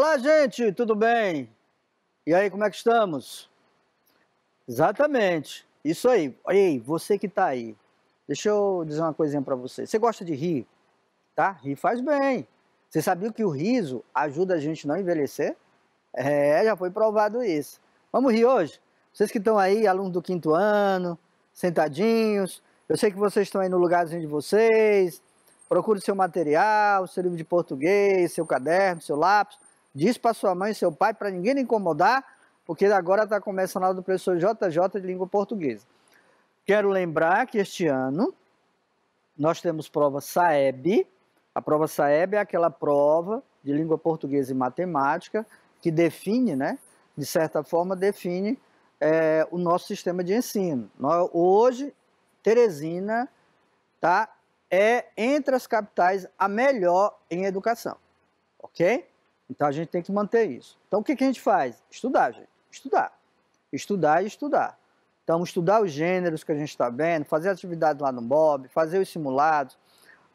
Olá, gente, tudo bem? E aí, como é que estamos? Exatamente, isso aí. Ei, você que está aí, deixa eu dizer uma coisinha para você. Você gosta de rir, tá? Rir faz bem. Você sabia que o riso ajuda a gente a não envelhecer? É, já foi provado isso. Vamos rir hoje? Vocês que estão aí, alunos do 5º ano, sentadinhos, eu sei que vocês estão aí no lugarzinho de vocês, procure seu material, seu livro de português, seu caderno, seu lápis, diz para sua mãe e seu pai para ninguém lhe incomodar, porque agora está começando a aula do professor JJ de língua portuguesa. Quero lembrar que este ano nós temos prova SAEB. A prova SAEB é aquela prova de língua portuguesa e matemática que define, né, de certa forma, define o nosso sistema de ensino. Hoje, Teresina tá, é, entre as capitais, a melhor em educação, ok? Então, a gente tem que manter isso. Então, o que a gente faz? Estudar, gente. Estudar. Estudar e estudar. Então, estudar os gêneros que a gente está vendo, fazer atividade lá no Bob, fazer os simulados,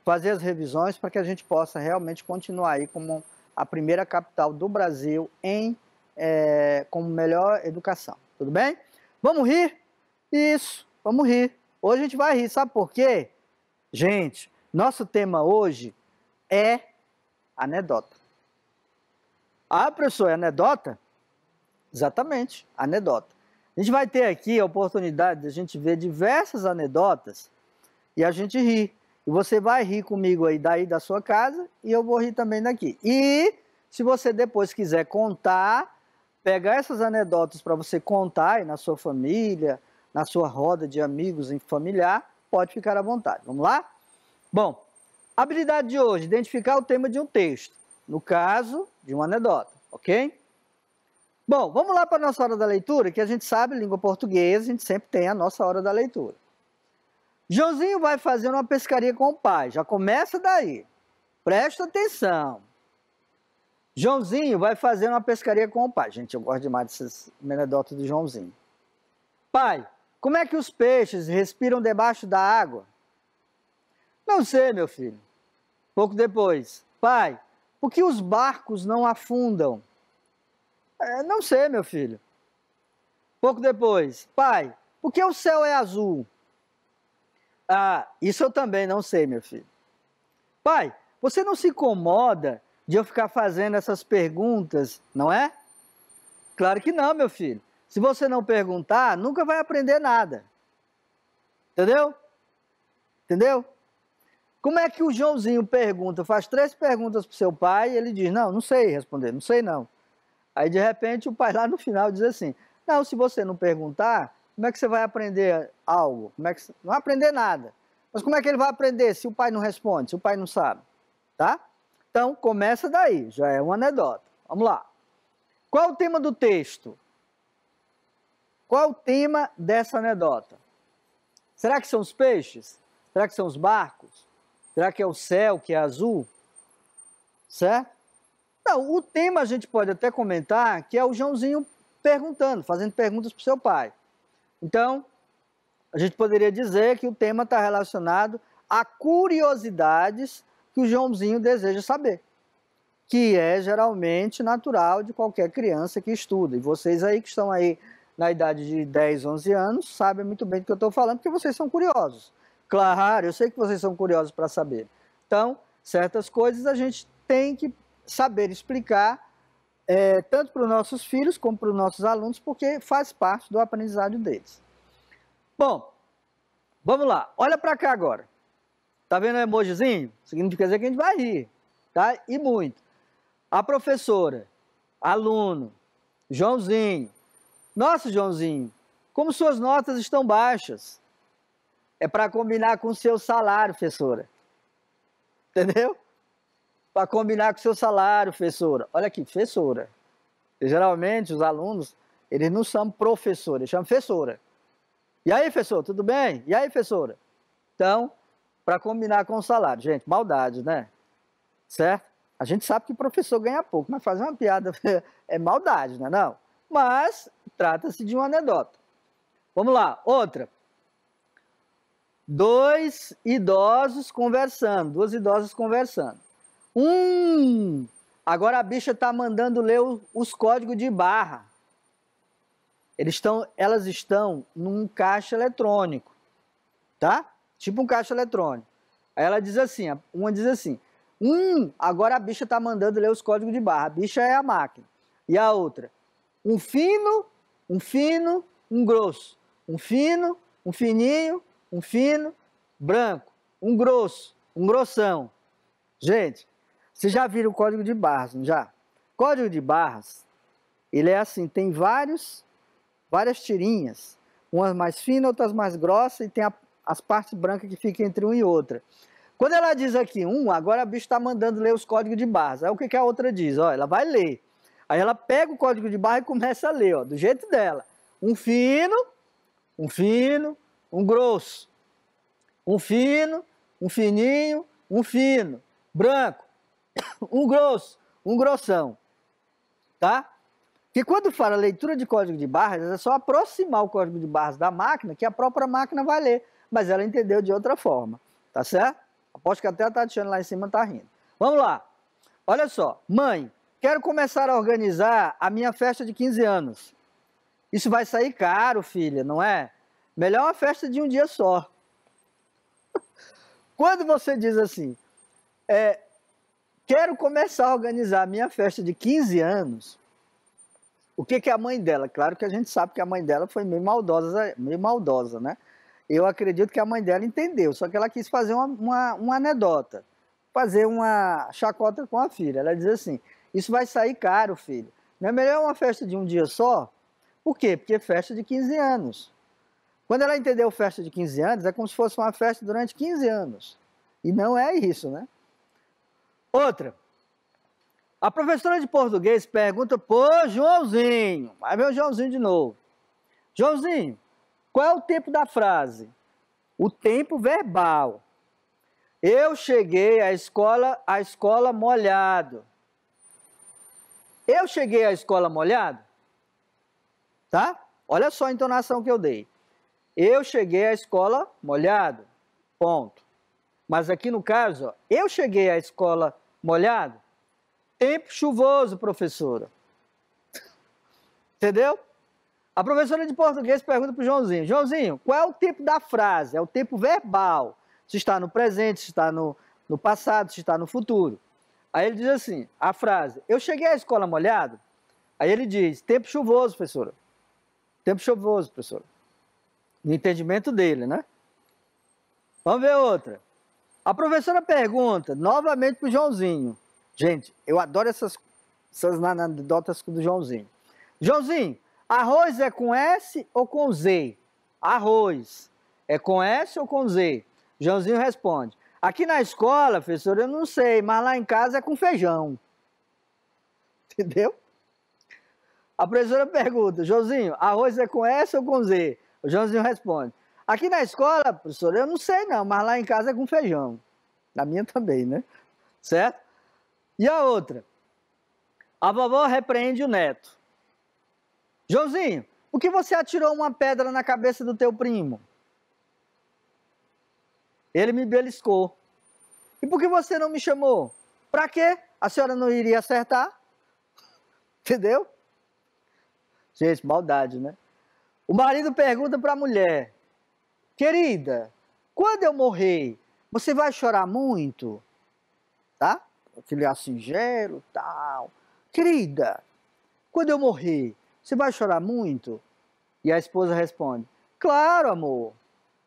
fazer as revisões para que a gente possa realmente continuar aí como a primeira capital do Brasil como melhor educação. Tudo bem? Vamos rir? Isso, vamos rir. Hoje a gente vai rir, sabe por quê? Gente, nosso tema hoje é anedota. Ah, professor, é anedota? Exatamente, anedota. A gente vai ter aqui a oportunidade de a gente ver diversas anedotas e a gente rir. E você vai rir comigo aí daí da sua casa e eu vou rir também daqui. E se você depois quiser contar, pegar essas anedotas para você contar aí na sua família, na sua roda de amigos e familiar, pode ficar à vontade. Vamos lá? Bom, a habilidade de hoje, identificar o tema de um texto. No caso, de uma anedota, ok? Bom, vamos lá para a nossa hora da leitura, que a gente sabe, língua portuguesa, a gente sempre tem a nossa hora da leitura. Joãozinho vai fazer uma pescaria com o pai, já começa daí. Presta atenção. Joãozinho vai fazer uma pescaria com o pai. Gente, eu gosto demais dessas anedotas do Joãozinho. Pai, como é que os peixes respiram debaixo da água? Não sei, meu filho. Pouco depois. Pai, por que os barcos não afundam? Não sei, meu filho. Pouco depois. Pai, por que o céu é azul? Ah, isso eu também não sei, meu filho. Pai, você não se incomoda de eu ficar fazendo essas perguntas, não é? Claro que não, meu filho. Se você não perguntar, nunca vai aprender nada. Entendeu? Entendeu? Como é que o Joãozinho pergunta, faz 3 perguntas para o seu pai e ele diz, não sei responder, não sei não. Aí de repente o pai lá no final diz assim, não, se você não perguntar, como é que você vai aprender algo? Não vai aprender nada. Mas como é que ele vai aprender se o pai não responde, se o pai não sabe? Tá? Então começa daí, já é uma anedota. Vamos lá. Qual é o tema do texto? Qual é o tema dessa anedota? Será que são os peixes? Será que são os barcos? Será que é o céu que é azul? Certo? Não, o tema a gente pode até comentar que é o Joãozinho perguntando, fazendo perguntas para o seu pai. Então, a gente poderia dizer que o tema está relacionado a curiosidades que o Joãozinho deseja saber, que é geralmente natural de qualquer criança que estuda. E vocês aí que estão aí na idade de 10, 11 anos, sabem muito bem do que eu estou falando, porque vocês são curiosos. Claro, eu sei que vocês são curiosos para saber. Então, certas coisas a gente tem que saber explicar, tanto para os nossos filhos como para os nossos alunos, porque faz parte do aprendizado deles. Bom, vamos lá. Olha para cá agora. Tá vendo o emojizinho? Significa dizer que a gente vai rir, tá? E muito. A professora, aluno, Joãozinho. Nossa, Joãozinho, como suas notas estão baixas. É para combinar com o seu salário, professora. Entendeu? Para combinar com o seu salário, professora. Olha aqui, professora. E, geralmente, os alunos, eles não chamam professora, eles chamam professora. E aí, professor, tudo bem? E aí, professora? Então, para combinar com o salário. Gente, maldade, né? Certo? A gente sabe que o professor ganha pouco, mas fazer uma piada é maldade, não é não? Mas trata-se de uma anedota. Vamos lá, outra. 2 idosos conversando, 2 idosas conversando. Agora a bicha está mandando ler os códigos de barra. Elas estão num caixa eletrônico, tá? Tipo um caixa eletrônico. Aí ela diz assim, uma diz assim, agora a bicha está mandando ler os códigos de barra. A bicha é a máquina. E a outra, um fino, um grosso. Um fino, um fininho, um fino, branco. Um grosso, um grossão. Gente, vocês já viram o código de barras, não já? Código de barras, ele é assim, tem várias tirinhas. Umas mais finas, outras mais grossas, e tem as partes brancas que ficam entre uma e outra. Quando ela diz aqui agora a bicha está mandando um códigos de barras. Aí o que a outra diz? Ó, ela vai ler. Aí ela pega o código de barra e começa a ler, ó, do jeito dela. Um fino, um grosso. Um fino, um fininho, um fino. Branco, um grosso, um grossão. Tá? Porque quando fala leitura de código de barras, é só aproximar o código de barras da máquina, que a própria máquina vai ler. Mas ela entendeu de outra forma. Tá certo? Aposto que até a Tatiana lá em cima tá rindo. Vamos lá. Olha só. Mãe, quero começar a organizar a minha festa de 15 anos. Isso vai sair caro, filha, não é? Melhor uma festa de um dia só. Quando você diz assim, quero começar a organizar a minha festa de 15 anos, o que é a mãe dela? Claro que a gente sabe que a mãe dela foi meio maldosa, né? Eu acredito que a mãe dela entendeu, só que ela quis fazer uma anedota, fazer uma chacota com a filha. Ela diz assim, isso vai sair caro, filho. Não é melhor uma festa de um dia só? Por quê? Porque é festa de 15 anos. Quando ela entendeu festa de 15 anos, é como se fosse uma festa durante 15 anos. E não é isso, né? Outra. A professora de português pergunta pro Joãozinho. Vai ver o Joãozinho de novo. Joãozinho, qual é o tempo da frase? O tempo verbal. Eu cheguei à escola molhado. Eu cheguei à escola molhado? Tá? Olha só a entonação que eu dei. Eu cheguei à escola molhado. Ponto. Mas aqui no caso, ó, eu cheguei à escola molhado. Tempo chuvoso, professora. Entendeu? A professora de português pergunta para o Joãozinho. Joãozinho, qual é o tempo da frase? É o tempo verbal. Se está no presente, se está no passado, se está no futuro. Aí ele diz assim, a frase, eu cheguei à escola molhado. Aí ele diz, tempo chuvoso, professora. Tempo chuvoso, professora. No entendimento dele, né? Vamos ver outra. A professora pergunta novamente para o Joãozinho. Gente, eu adoro essas anedotas do Joãozinho. Joãozinho, arroz é com S ou com Z? Arroz. É com S ou com Z? Joãozinho responde. Aqui na escola, professor, eu não sei, mas lá em casa é com feijão. Entendeu? A professora pergunta, Joãozinho, arroz é com S ou com Z? O Joãozinho responde. Aqui na escola, professor, eu não sei não, mas lá em casa é com feijão. Na minha também, né? Certo? E a outra? A vovó repreende o neto. Joãozinho, por que você atirou uma pedra na cabeça do teu primo? Ele me beliscou. E por que você não me chamou? Para quê? A senhora não iria acertar? Entendeu? Gente, maldade, né? O marido pergunta para a mulher. Querida, quando eu morrer, você vai chorar muito? Tá? Aquele ar singelo, tal. Querida, quando eu morrer, você vai chorar muito? E a esposa responde, claro, amor.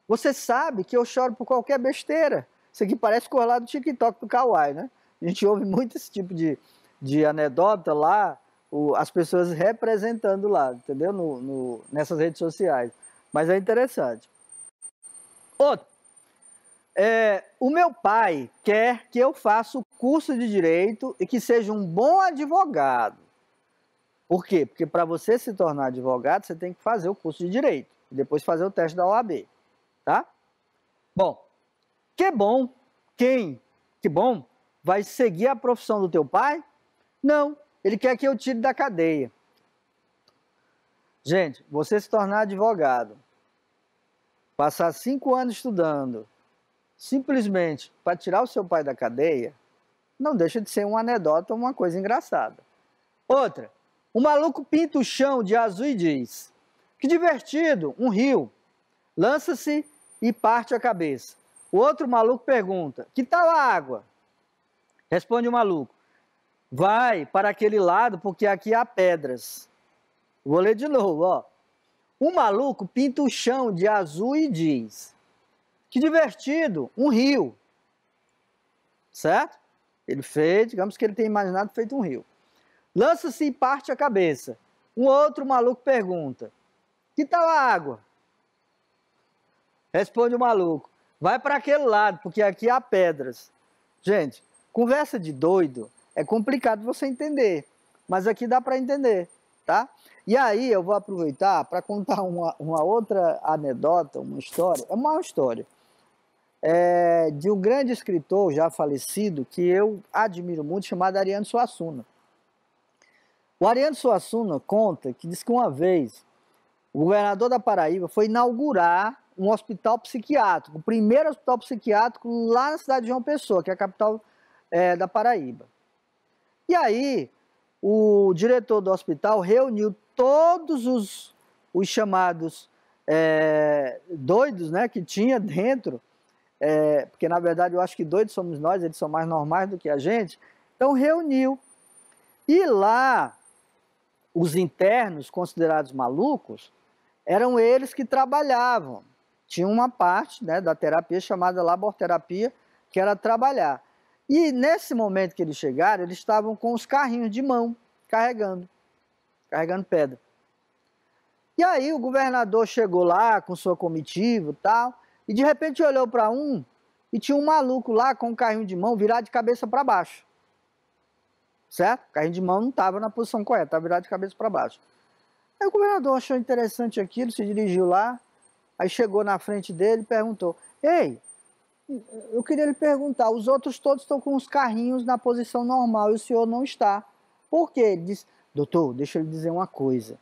Você sabe que eu choro por qualquer besteira. Isso aqui parece coisa lá do TikTok do Kawaii, né? A gente ouve muito esse tipo de anedota lá, as pessoas representando lá, entendeu? Nessas redes sociais. Mas é interessante. Outro. O meu pai quer que eu faça o curso de Direito e que seja um bom advogado. Por quê? Porque para você se tornar advogado, você tem que fazer o curso de Direito e depois fazer o teste da OAB, tá? Bom, que bom, que bom, vai seguir a profissão do teu pai? Não, ele quer que eu tire da cadeia. Gente, você se tornar advogado, passar 5 anos estudando, simplesmente para tirar o seu pai da cadeia, não deixa de ser uma anedota, uma coisa engraçada. Outra, o maluco pinta o chão de azul e diz: que divertido, um rio, lança-se e parte a cabeça. O outro maluco pergunta: que tal a água? Responde o maluco: vai para aquele lado porque aqui há pedras. Vou ler de novo, ó. O maluco pinta o chão de azul e diz: que divertido, um rio. Certo? Ele fez, digamos que ele tem imaginado feito um rio. Lança-se e parte a cabeça. Um outro maluco pergunta: que tal a água? Responde o maluco: vai para aquele lado, porque aqui há pedras. Gente, conversa de doido é complicado você entender, mas aqui dá para entender, tá? E aí eu vou aproveitar para contar uma outra anedota, uma história, é uma história, de um grande escritor já falecido, que eu admiro muito, chamado Ariano Suassuna. O Ariano Suassuna conta que diz que uma vez o governador da Paraíba foi inaugurar um hospital psiquiátrico, o primeiro hospital psiquiátrico lá na cidade de João Pessoa, que é a capital da Paraíba. E aí, o diretor do hospital reuniu todos os chamados doidos, né, que tinha dentro, porque na verdade eu acho que doidos somos nós, eles são mais normais do que a gente. Então reuniu. E lá, os internos considerados malucos, eram eles que trabalhavam. Tinha uma parte, né, da terapia chamada laborterapia, que era trabalhar. E nesse momento que eles chegaram, eles estavam com os carrinhos de mão, carregando pedra. E aí o governador chegou lá com sua comitiva e tal, e de repente olhou para um, e tinha um maluco lá com um carrinho de mão virado de cabeça para baixo. Certo? O carrinho de mão não estava na posição correta, estava virado de cabeça para baixo. Aí o governador achou interessante aquilo, se dirigiu lá, aí chegou na frente dele e perguntou: ei, eu queria lhe perguntar, os outros todos estão com os carrinhos na posição normal e o senhor não está. Por quê? Ele disse: doutor, deixa eu lhe dizer uma coisa,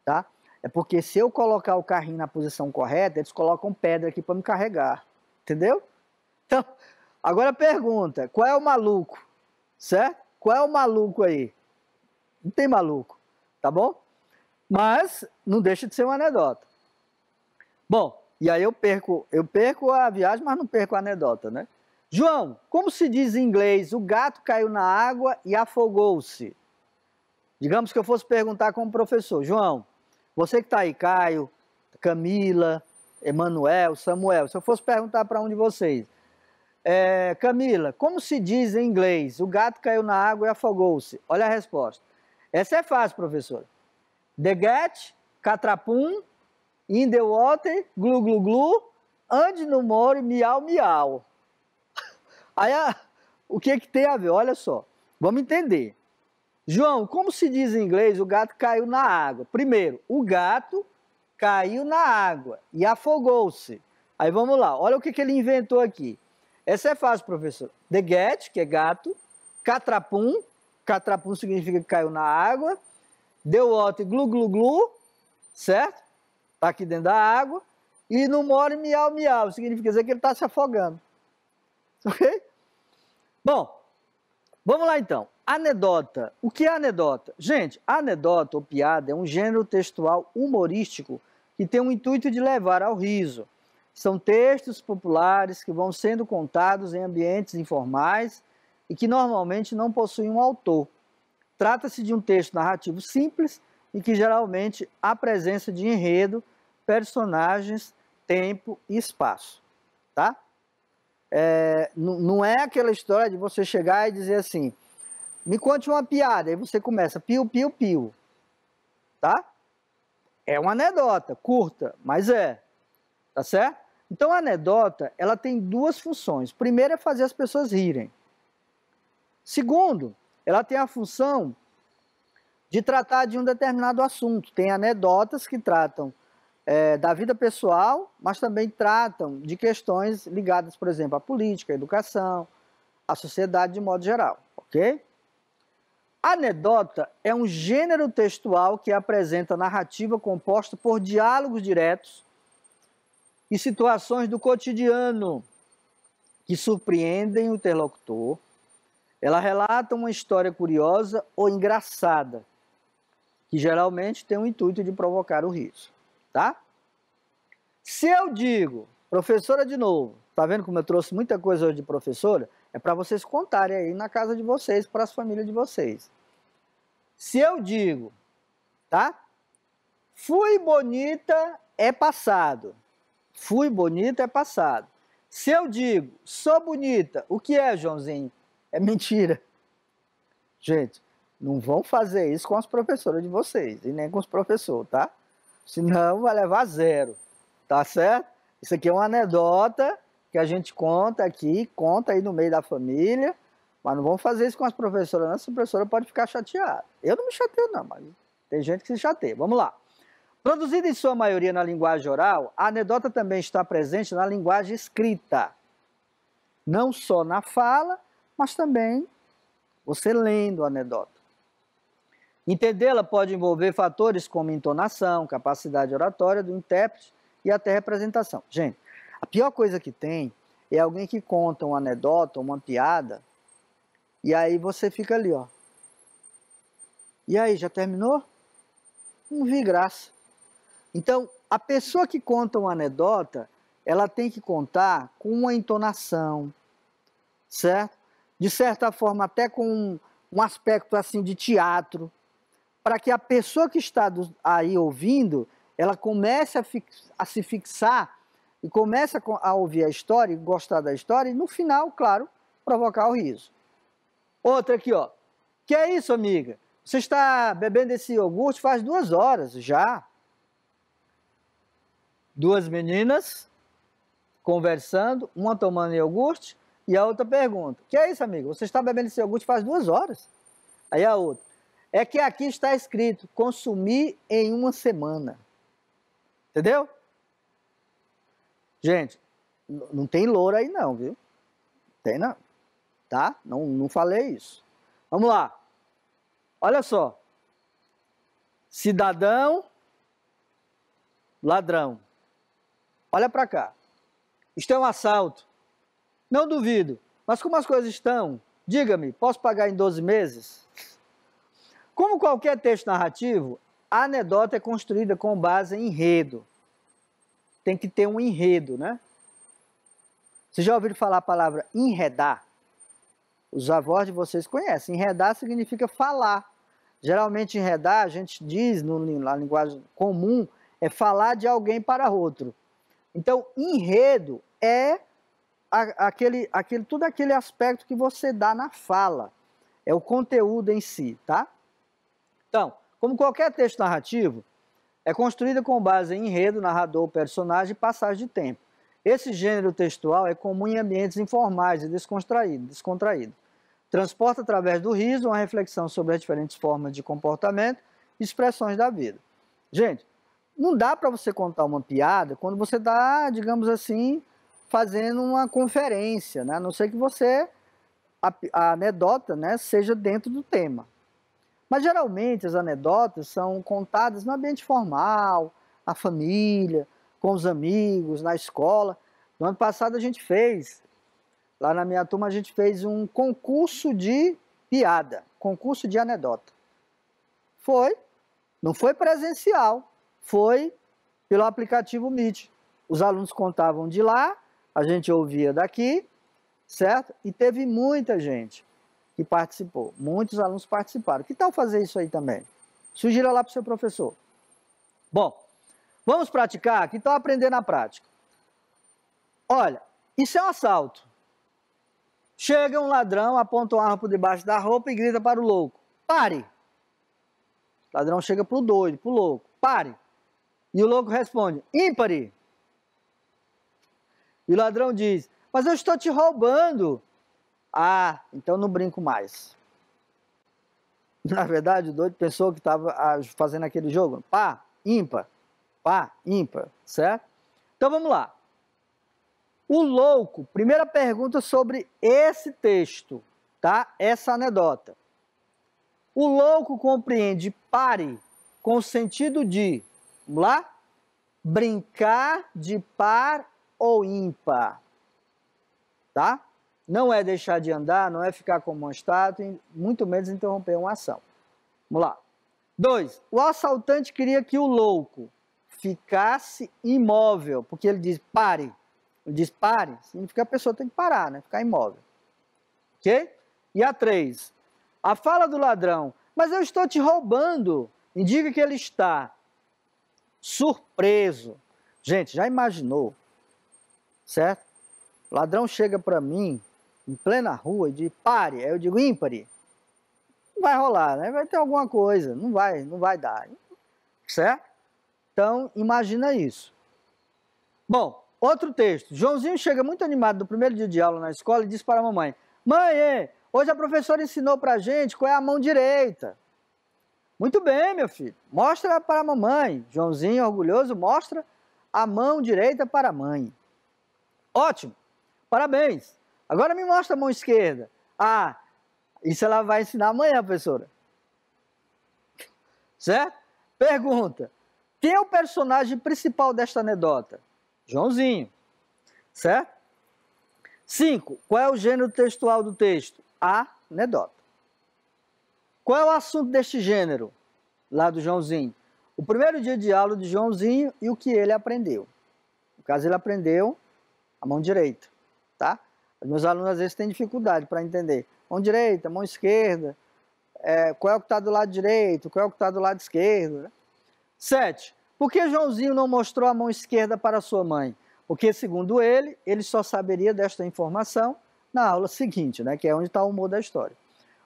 tá? É porque se eu colocar o carrinho na posição correta, eles colocam pedra aqui para me carregar, entendeu? Então, agora pergunta, qual é o maluco, certo? Qual é o maluco aí? Não tem maluco, tá bom? Mas não deixa de ser uma anedota. Bom, e aí eu perco a viagem, mas não perco a anedota, né? João, como se diz em inglês, o gato caiu na água e afogou-se? Digamos que eu fosse perguntar como professor: João, você que está aí, Caio, Camila, Emanuel, Samuel, se eu fosse perguntar para um de vocês: Camila, como se diz em inglês, o gato caiu na água e afogou-se? Olha a resposta. Essa é fácil, professor. The cat, catrapum, in the water, glu glu glu, ande no more, miau miau. Aí, o que tem a ver? Olha só, vamos entender. João, como se diz em inglês, o gato caiu na água? Primeiro, o gato caiu na água e afogou-se. Aí vamos lá, olha o que ele inventou aqui. Essa é fácil, professor. The cat, que é gato, catrapum, catrapum significa que caiu na água, the water, glu glu glu, certo? Está aqui dentro da água, e no more, miau miau, significa dizer que ele está se afogando. Ok? Bom, vamos lá então. Anedota. O que é anedota? Gente, anedota ou piada é um gênero textual humorístico que tem o intuito de levar ao riso. São textos populares que vão sendo contados em ambientes informais e que normalmente não possuem um autor. Trata-se de um texto narrativo simples e que geralmente há presença de enredo, personagens, tempo e espaço. Tá? Não é aquela história de você chegar e dizer assim: me conte uma piada, aí você começa piu, piu, piu, tá? É uma anedota, curta, mas tá certo? Então a anedota, ela tem duas funções. Primeiro é fazer as pessoas rirem. Segundo, ela tem a função de tratar de um determinado assunto. Tem anedotas que tratam da vida pessoal, mas também tratam de questões ligadas, por exemplo, à política, à educação, à sociedade de modo geral, ok? Anedota é um gênero textual que apresenta narrativa composta por diálogos diretos e situações do cotidiano que surpreendem o interlocutor Ela relata uma história curiosa ou engraçada, que geralmente tem o intuito de provocar o riso, tá? Se eu digo, professora de novo, tá vendo como eu trouxe muita coisa hoje de professora? É para vocês contarem aí na casa de vocês, para as famílias de vocês. Se eu digo, tá? Fui bonita é passado. Fui bonita é passado. Se eu digo, sou bonita, o que é, Joãozinho? É mentira. Gente, não vão fazer isso com as professoras de vocês e nem com os professores, tá? Senão vai levar zero, tá certo? Isso aqui é uma anedota que a gente conta aqui, conta aí no meio da família, mas não vão fazer isso com as professoras, não. Essa professora pode ficar chateada. Eu não me chateio não, mas tem gente que se chateia. Vamos lá. Produzida em sua maioria na linguagem oral, a anedota também está presente na linguagem escrita. Não só na fala, mas também você lendo a anedota. Entendê-la pode envolver fatores como entonação, capacidade oratória do intérprete e até representação. Gente, a pior coisa que tem é alguém que conta uma anedota, uma piada, e aí você fica ali, ó. E aí, já terminou? Não vi graça. Então, a pessoa que conta uma anedota, ela tem que contar com uma entonação, certo? De certa forma, até com um aspecto assim de teatro, para que a pessoa que está aí ouvindo, ela comece a se fixar e comece a ouvir a história, e gostar da história, e no final, claro, provocar o riso. Outra aqui, ó. Que é isso, amiga? Você está bebendo esse iogurte faz 2 horas já. 2 meninas conversando, uma tomando iogurte e a outra pergunta: que é isso, amigo? Você está bebendo esse iogurte faz 2 horas? Aí a outra: é que aqui está escrito consumir em 1 semana. Entendeu? Gente, não tem louro aí não, viu? Tem não, tá? Não falei isso. Vamos lá. Olha só. Cidadão, ladrão. Olha para cá. Isto é um assalto. Não duvido. Mas como as coisas estão? Diga-me, posso pagar em 12 meses? Como qualquer texto narrativo, a anedota é construída com base em enredo. Tem que ter um enredo, né? Vocês já ouviram falar a palavra enredar? Os avós de vocês conhecem. Enredar significa falar. Geralmente enredar, a gente diz na linguagem comum, é falar de alguém para outro. Então, enredo é todo aquele aspecto que você dá na fala. É o conteúdo em si, tá? Então, como qualquer texto narrativo, é construída com base em enredo, narrador, personagem e passagem de tempo. Esse gênero textual é comum em ambientes informais e descontraído. Transporta através do riso uma reflexão sobre as diferentes formas de comportamento e expressões da vida. Gente, não dá para você contar uma piada quando você está, digamos assim, fazendo uma conferência, né? A não ser que a anedota, né, seja dentro do tema. Mas geralmente as anedotas são contadas no ambiente formal, na família, com os amigos, na escola. No ano passado a gente fez, lá na minha turma a gente fez um concurso de piada, concurso de anedota. Não foi presencial, foi pelo aplicativo Meet. Os alunos contavam de lá, a gente ouvia daqui, certo? E teve muita gente que participou, muitos alunos participaram. Que tal fazer isso aí também? Sugira lá para o seu professor. Bom, vamos praticar? Que tal aprender na prática? Olha, isso é um assalto. Chega um ladrão, aponta uma arma por debaixo da roupa e grita para o louco: pare! O ladrão chega para o doido, para o louco: pare! E o louco responde: ímpare! E o ladrão diz: mas eu estou te roubando. Ah, então não brinco mais. Na verdade, o doido pensou que estava fazendo aquele jogo. Pá, ímpar, certo? Então vamos lá. O louco, primeira pergunta sobre esse texto, tá? Essa anedota. O louco compreende pare com o sentido de, vamos lá? Brincar de par ou ímpar, tá? não é deixar de andar, não é ficar como uma estátua, muito menos interromper uma ação. Vamos lá. 2. O assaltante queria que o louco ficasse imóvel, porque ele diz pare. Ele diz pare, significa que a pessoa tem que parar, né? Ficar imóvel. Ok? E a 3. A fala do ladrão, mas eu estou te roubando, indica que ele está surpreso. Gente, já imaginou, certo? O ladrão chega para mim, em plena rua, e diz pare, aí eu digo ímpare. Não vai rolar, né? Vai ter alguma coisa, não vai dar, certo? Então, imagina isso. Bom, outro texto. Joãozinho chega muito animado no primeiro dia de aula na escola e diz para a mamãe, mãe, hoje a professora ensinou para a gente qual é a mão direita. Muito bem, meu filho, mostra para a mamãe. Joãozinho, orgulhoso, mostra a mão direita para a mãe. Ótimo, parabéns. Agora me mostra a mão esquerda. Ah, isso ela vai ensinar amanhã, professora. Certo? Pergunta. Quem é o personagem principal desta anedota? Joãozinho. Certo? 5. Qual é o gênero textual do texto? Anedota. Qual é o assunto deste gênero? Lá do Joãozinho. O primeiro dia de aula de Joãozinho e o que ele aprendeu. No caso, ele aprendeu a mão direita. Tá? Os meus alunos às vezes têm dificuldade para entender. Mão direita, mão esquerda, qual é o que está do lado direito, qual é o que está do lado esquerdo. Né? 7. Por que Joãozinho não mostrou a mão esquerda para sua mãe? Porque, segundo ele só saberia desta informação na aula seguinte, né, que é onde está o humor da história.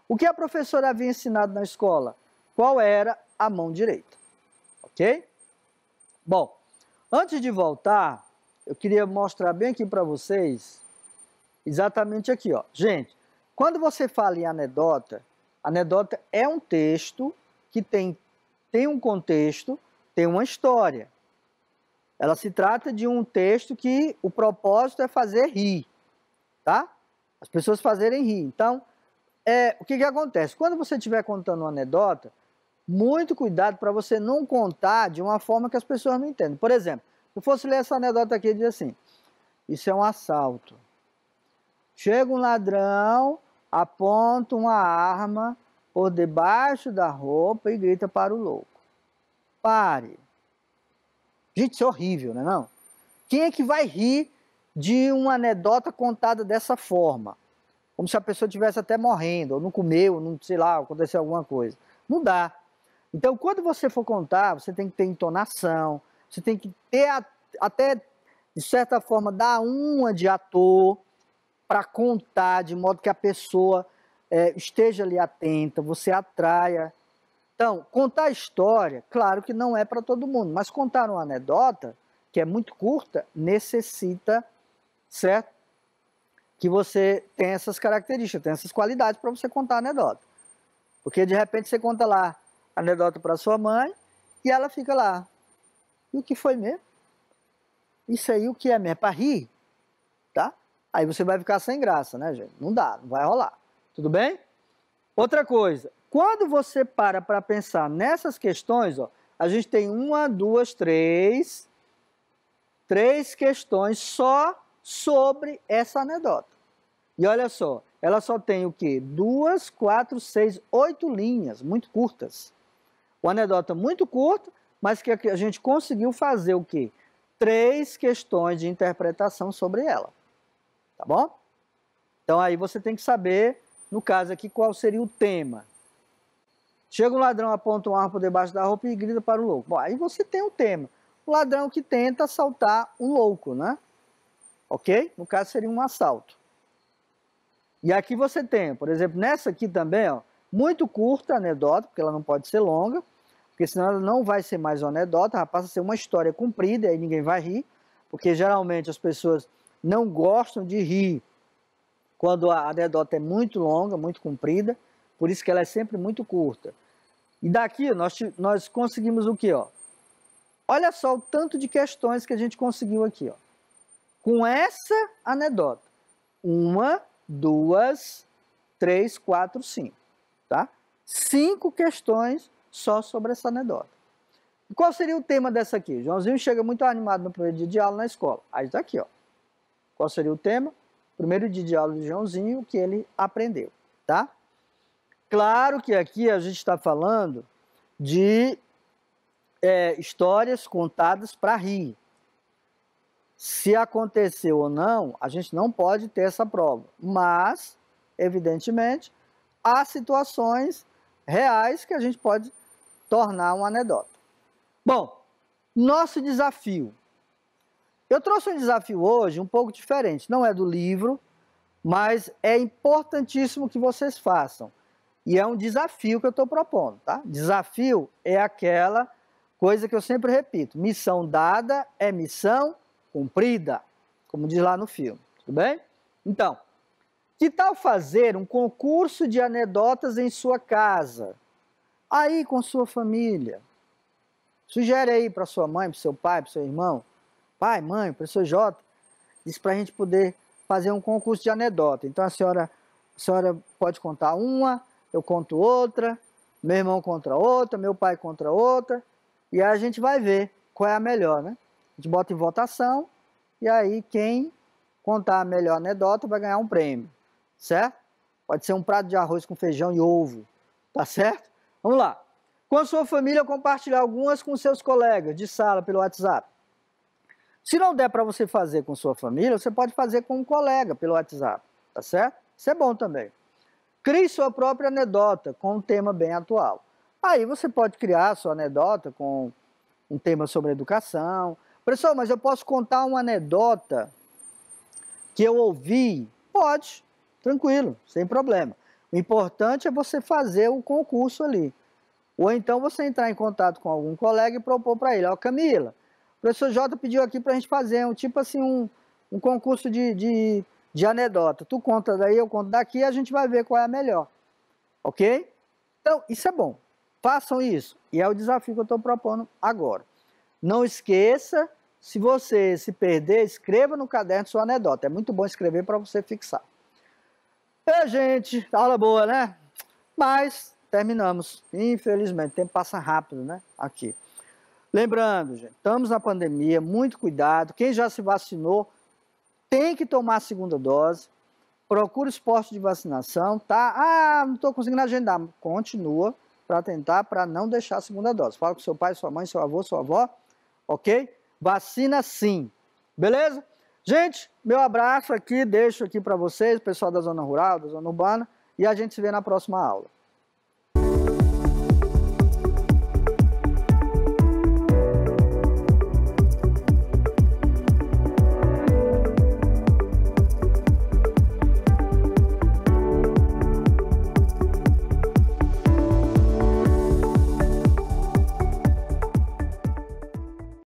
O que a professora havia ensinado na escola? Qual era a mão direita? Ok? Bom, antes de voltar, eu queria mostrar bem aqui para vocês, exatamente aqui, ó. Gente, quando você fala em anedota é um texto que tem um contexto, tem uma história. Ela se trata de um texto que o propósito é fazer rir, tá? As pessoas fazerem rir. Então, o que acontece? Quando você estiver contando uma anedota, muito cuidado para você não contar de uma forma que as pessoas não entendem. Por exemplo, se eu fosse ler essa anedota aqui, diz assim, isso é um assalto. Chega um ladrão, aponta uma arma por debaixo da roupa e grita para o louco. Pare. Gente, isso é horrível, não é não? Quem é que vai rir de uma anedota contada dessa forma? Como se a pessoa estivesse até morrendo, ou não comeu, não sei lá, aconteceu alguma coisa. Não dá. Então, quando você for contar, você tem que ter entonação, você tem que ter até, de certa forma, dar uma de ator para contar, de modo que a pessoa esteja ali atenta, você atraia. Então, contar história, claro que não é para todo mundo, mas contar uma anedota, que é muito curta, necessita, certo? Que você tem essas características, tem essas qualidades para você contar a anedota. Porque, de repente, você conta lá a anedota para sua mãe e ela fica lá. E o que foi mesmo? Isso aí o que é mesmo? É para rir? Tá? Aí você vai ficar sem graça, né, gente? Não dá, não vai rolar. Tudo bem? Outra coisa, quando você para pensar nessas questões, ó, a gente tem uma, duas, três questões só sobre essa anedota. E olha só, ela só tem o quê? 2, 4, 6, 8 linhas, muito curtas. Uma anedota muito curta, mas que a gente conseguiu fazer o quê? 3 questões de interpretação sobre ela. Tá bom? Então aí você tem que saber, no caso aqui, qual seria o tema. Chega um ladrão, aponta uma arma por debaixo da roupa e grita para o louco. Bom, aí você tem o tema. O ladrão que tenta assaltar um louco, né? Ok? No caso seria um assalto. E aqui você tem, por exemplo, nessa aqui também, ó, muito curta a anedota, porque ela não pode ser longa, porque senão ela não vai ser mais uma anedota, ela passa a ser uma história comprida, e aí ninguém vai rir, porque geralmente as pessoas não gostam de rir quando a anedota é muito longa, muito comprida, por isso que ela é sempre muito curta. E daqui nós conseguimos o quê? Ó? Olha só o tanto de questões que a gente conseguiu aqui. Ó. Com essa anedota. 1, 2, 3, 4, 5. Tá? 5 questões só sobre essa anedota. E qual seria o tema dessa aqui? O Joãozinho chega muito animado no primeiro dia de aula na escola. Aí está aqui. Ó. Qual seria o tema? primeiro dia de aula do Joãozinho, o que ele aprendeu, tá? Claro que aqui a gente está falando de histórias contadas para rir. Se aconteceu ou não, a gente não pode ter essa prova, mas, evidentemente, há situações reais que a gente pode tornar uma anedota. Bom, nosso desafio. Eu trouxe um desafio hoje um pouco diferente, não é do livro, mas é importantíssimo que vocês façam. E é um desafio que eu estou propondo, tá? Desafio é aquela coisa que eu sempre repito, missão dada é missão cumprida, como diz lá no filme, tudo bem? Então, que tal fazer um concurso de anedotas em sua casa? Aí com sua família. Sugere aí para sua mãe, para seu pai, para seu irmão. Pai, mãe, professor Jota, disse para a gente poder fazer um concurso de anedota. Então a senhora pode contar uma, eu conto outra, meu irmão contra outra, meu pai contra outra, e aí a gente vai ver qual é a melhor, né? A gente bota em votação, e aí quem contar a melhor anedota vai ganhar um prêmio, certo? Pode ser um prato de arroz com feijão e ovo, tá certo? Vamos lá. Com a sua família, compartilhar algumas com seus colegas de sala pelo WhatsApp. Se não der para você fazer com sua família, você pode fazer com um colega pelo WhatsApp, tá certo? Isso é bom também. Crie sua própria anedota com um tema bem atual. Aí você pode criar sua anedota com um tema sobre educação. Professor, mas eu posso contar uma anedota que eu ouvi? Pode, tranquilo, sem problema. O importante é você fazer o concurso ali. Ou então você entrar em contato com algum colega e propor para ele, ó, Camila, o professor Jota pediu aqui para a gente fazer um concurso de anedota. Tu conta daí, eu conto daqui e a gente vai ver qual é a melhor. Ok? Então, isso é bom. Façam isso. E é o desafio que eu estou propondo agora. Não esqueça, se você se perder, escreva no caderno sua anedota. É muito bom escrever para você fixar. Gente, aula boa, né? Mas terminamos. Infelizmente, o tempo passa rápido, né? Aqui. Lembrando, gente, estamos na pandemia, muito cuidado. Quem já se vacinou tem que tomar a segunda dose. Procure os postos de vacinação, tá? Ah, não estou conseguindo agendar. Continua para não deixar a segunda dose. Fala com seu pai, sua mãe, seu avô, sua avó, ok? Vacina sim, beleza? Gente, meu abraço aqui, deixo aqui para vocês, pessoal da zona rural, da zona urbana, e a gente se vê na próxima aula.